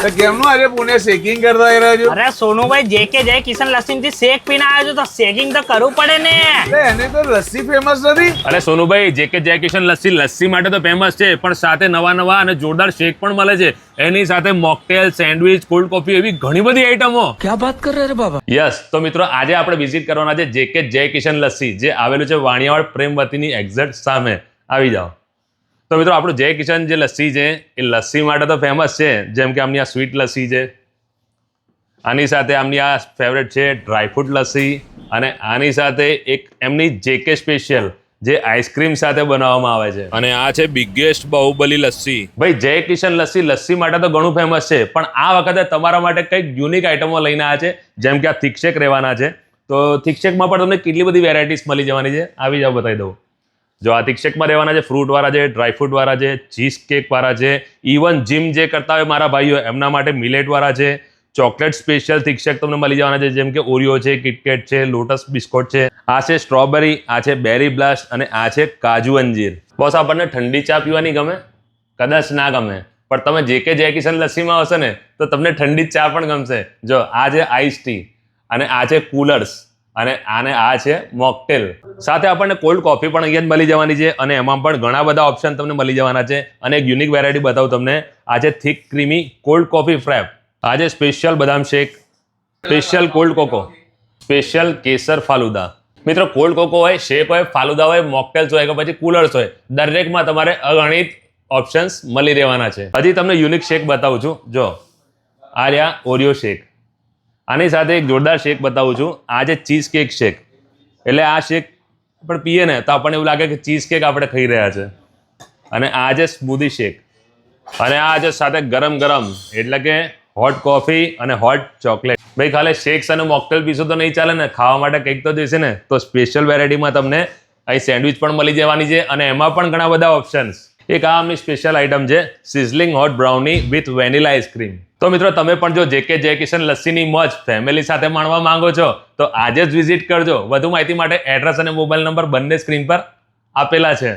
તો કેમનું આજે પુણે શેકિંગ કરતા રહ્યા છો? અરે સોનુભાઈ જેકે જય કિશન લસ્સી થી શેક પીને આવ્યો છો તો શેકિંગ તો કરવું પડે ને. એને તો લસ્સી ફેમસ નથી. અરે સોનુભાઈ જેકે જય કિશન લસ્સી માટે તો ફેમસ છે, પણ સાથે નવા અને જોરદાર શેક પણ મળે છે. એની સાથે મોકટેલ, સેન્ડવિચ, કોલ્ડ કોફી એવી ઘણી બધી આઈટમો. क्या बात कर रहे हैं बाबा? યસ, તો મિત્રો આજે આપણે વિઝિટ કરવાના છે જેકે જય કિશન લસ્સી, જે આવેલું છે વાણિયાવાડ પ્રેમવતીની એક્ઝેક્ટ સામે. આવી જાઓ. તો મિત્રો આપણું જય કિશન જે લસ્સી છે એ લસ્સી માટે તો ફેમસ છે, જેમ કે આમની આ સ્વીટ લસ્સી છે, આની સાથે આમની આ ફેવરેટ છે ડ્રાયફ્રૂટ લસ્સી, અને આની સાથે એક એમની જેકે સ્પેશિયલ જે આઈસ્ક્રીમ સાથે બનાવવામાં આવે છે, અને આ છે બિગેસ્ટ બાહુબલી લસ્સી. ભાઈ જય કિશન લસ્સી માટે તો ઘણું ફેમસ છે, પણ આ વખતે તમારા માટે કંઈક યુનિક આઈટમો લઈને આવ્યા છે, જેમ કે આ થિક શેક રહેવાના છે. તો થિક શેકમાં પણ તમને કેટલી બધી વેરાયટીઝ મળી જવાની છે. આવી જાઓ, બતાવી દઉં. જો આ થિક શેકમાં રહેવાના છે ફ્રૂટ વાળા છે, ડ્રાયફ્રૂટ વાળા છે, ચીઝ કેક વાળા છે, ઇવન જીમ જે કરતા હોય મારા ભાઈઓ એમના માટે મિલેટ વાળા છે, ચોકલેટ સ્પેશિયલ થિક શેક તમને મળી જવાના છે, જેમ કે ઓરિયો છે, કિટકેટ છે, લોટસ બિસ્કોટ છે, આ છે સ્ટ્રોબેરી, આ છે બેરી બ્લાસ્ટ, અને આ છે કાજુ અંજીર. બોસ આપણને ઠંડી ચા પીવાની ગમે? કદાચ ના ગમે, પણ તમે જેકે જય કિશન લસ્સીમાં હશે ને તો તમને ઠંડી ચા પણ ગમશે. જો આ છે આઈસ ટી, અને આ છે કુલર્સ, અને આ છે મોકટેલ. સાથે આપણને કોલ્ડ કોફી પણ અહીંયા જ મળી જવાની છે, અને એમાં પણ ઘણા બધા ઓપ્શન તમને મળી જવાના છે. અને એક યુનિક વેરાયટી બતાવું તમને. આ છે થિક ક્રીમી કોલ્ડ કોફી ફ્રેપ, આ છે સ્પેશિયલ બદામ શેક, સ્પેશિયલ કોલ્ડ કોકો, સ્પેશિયલ કેસર ફાલુદા. મિત્રો કોલ્ડ કોકો હોય, શેક હોય, ફાલુદા હોય, મોકટેલ્સ હોય કે પછી કુલર્સ હોય, દરેકમાં તમારે અગણિત ઓપ્શન્સ મળી રહેવાના છે. હજી તમને યુનિક શેક બતાવું છું. જો આ રહ્યા ઓરિયો શેક, આની સાથે એક જોરદાર શેક બતાવું છું. આ જે ચીઝ કેક શેક, એટલે આ શેક પણ પીએ ને તો આપણને એવું લાગે કે ચીઝ કેક આપણે ખાઈ રહ્યા છે. અને આ જે સ્મૂધી શેક, અને આ જે સાથે ગરમ એટલે કે હોટ કોફી અને હોટ ચોકલેટ. ભાઈ ખાલી શેક્સ અને મોકટેલ પીશું તો નહીં ચાલે ને, ખાવા માટે કંઈક તો જોઈશે ને. તો સ્પેશિયલ વેરાયટીમાં તમને અહીં સેન્ડવિચ પણ મળી જવાની છે, અને એમાં પણ ઘણા બધા ઓપ્શન્સ. એક આ આમની સ્પેશિયલ આઈટમ છે sizzling hot brownie with vanilla ice cream. તો મિત્રો તમે પણ જો જેકે જય કિશન લસ્સીની મોજ ફેમિલી સાથે માણવા માંગો છો તો આજે જ વિઝિટ કરજો. વધુ માહિતી માટે એડ્રેસ અને મોબાઈલ નંબર બંને સ્ક્રીન પર આપેલા છે.